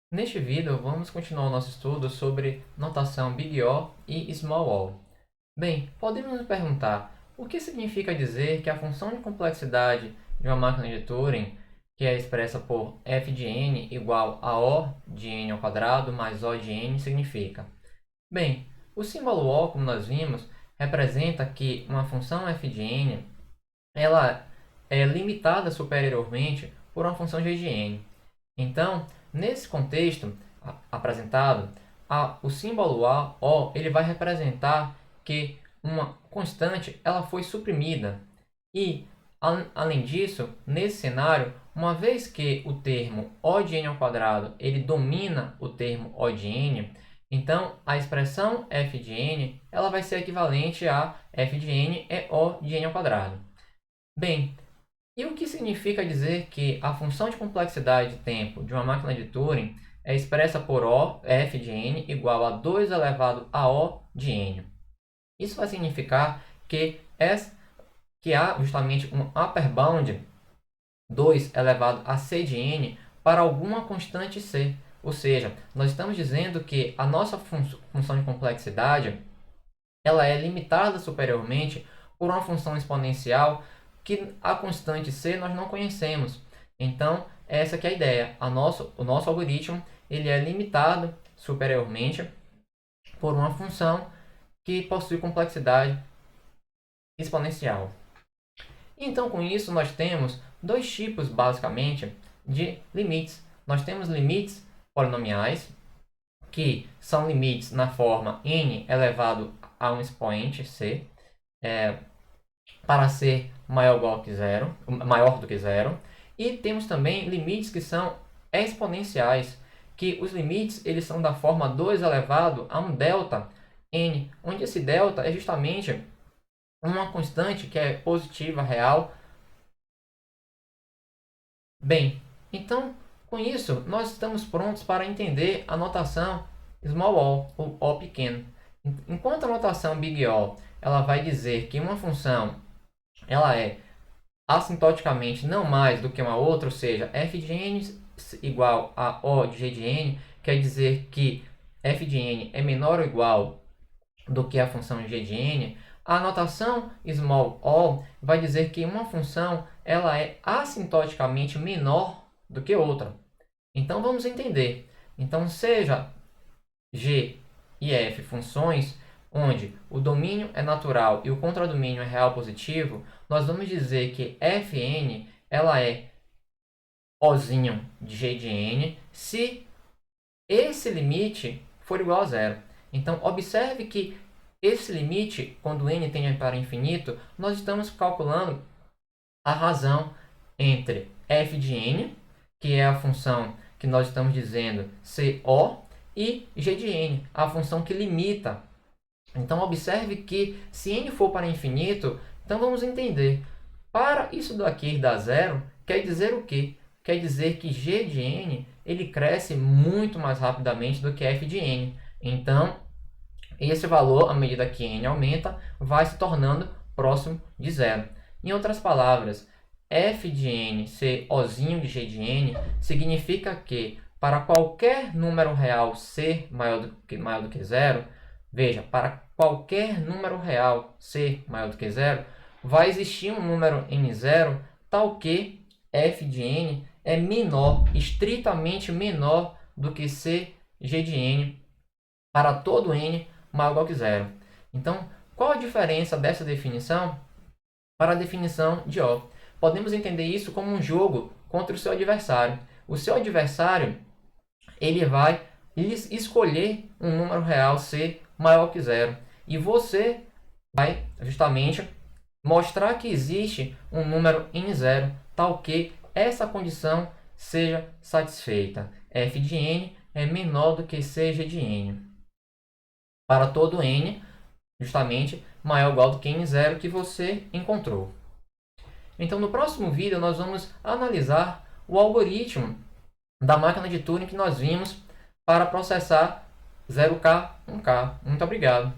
Neste vídeo, vamos continuar o nosso estudo sobre notação Big O e Small O. Bem, podemos nos perguntar o que significa dizer que a função de complexidade de uma máquina de Turing, que é expressa por f de n igual a O de n ao quadrado mais O de n, significa? Bem, o símbolo O, como nós vimos, representa que uma função f de n ela é limitada superiormente por uma função g de n. Então, nesse contexto apresentado, o símbolo O ele vai representar que uma constante ela foi suprimida. E, além disso, nesse cenário, uma vez que o termo O de n ao quadrado ele domina o termo O de n, então a expressão f de n ela vai ser equivalente a f de n é O de n ao quadrado. Bem, e o que significa dizer que a função de complexidade de tempo de uma máquina de Turing é expressa por O, f de n, igual a 2 elevado a O de n? Isso vai significar que há justamente um upper bound 2 elevado a c de n para alguma constante c. Ou seja, nós estamos dizendo que a nossa função de complexidade ela é limitada superiormente por uma função exponencial que a constante c nós não conhecemos. Então, essa que é a ideia. O nosso algoritmo ele é limitado superiormente por uma função que possui complexidade exponencial. Então, com isso, nós temos dois tipos, basicamente, de limites. Nós temos limites polinomiais, que são limites na forma n elevado a um expoente c, para ser maior do que zero. E temos também limites que são exponenciais, que os limites eles são da forma 2 elevado a um delta n, onde esse delta é justamente uma constante que é positiva, real. Bem, então, com isso, nós estamos prontos para entender a notação small o, ou O pequeno. Enquanto a notação big O ela vai dizer que uma função ela é assintoticamente não mais do que uma outra, ou seja, f de n igual a O de g de n, quer dizer que f de n é menor ou igual do que a função g de n, a notação small o vai dizer que uma função ela é assintoticamente menor do que outra. Então vamos entender. Então seja g e f funções onde o domínio é natural e o contradomínio é real positivo, nós vamos dizer que fn ela é Ozinho de g de n se esse limite for igual a zero. Então, observe que esse limite, quando n tende para infinito, nós estamos calculando a razão entre f de n, que é a função que nós estamos dizendo ser O, e g de n, a função que limita. Então, observe que se n for para infinito, então vamos entender. Para isso daqui dar zero, quer dizer o quê? Quer dizer que g de n ele cresce muito mais rapidamente do que f de n. Então, esse valor, à medida que n aumenta, vai se tornando próximo de zero. Em outras palavras, f de n ser Ozinho de g de n significa que para qualquer número real ser maior do que zero, veja, para qualquer número real ser maior do que zero, vai existir um número n0 tal que f de n é menor, estritamente menor do que c g de n para todo n maior ou igual que zero. Então, qual a diferença dessa definição para a definição de O? Podemos entender isso como um jogo contra o seu adversário. O seu adversário ele vai escolher um número real ser maior que zero. E você vai justamente mostrar que existe um número n0 tal que essa condição seja satisfeita. f de n é menor do que c de n. Para todo n, justamente, maior ou igual do que n0 que você encontrou. Então, no próximo vídeo, nós vamos analisar o algoritmo da máquina de Turing que nós vimos para processar 0K, 1K. Muito obrigado.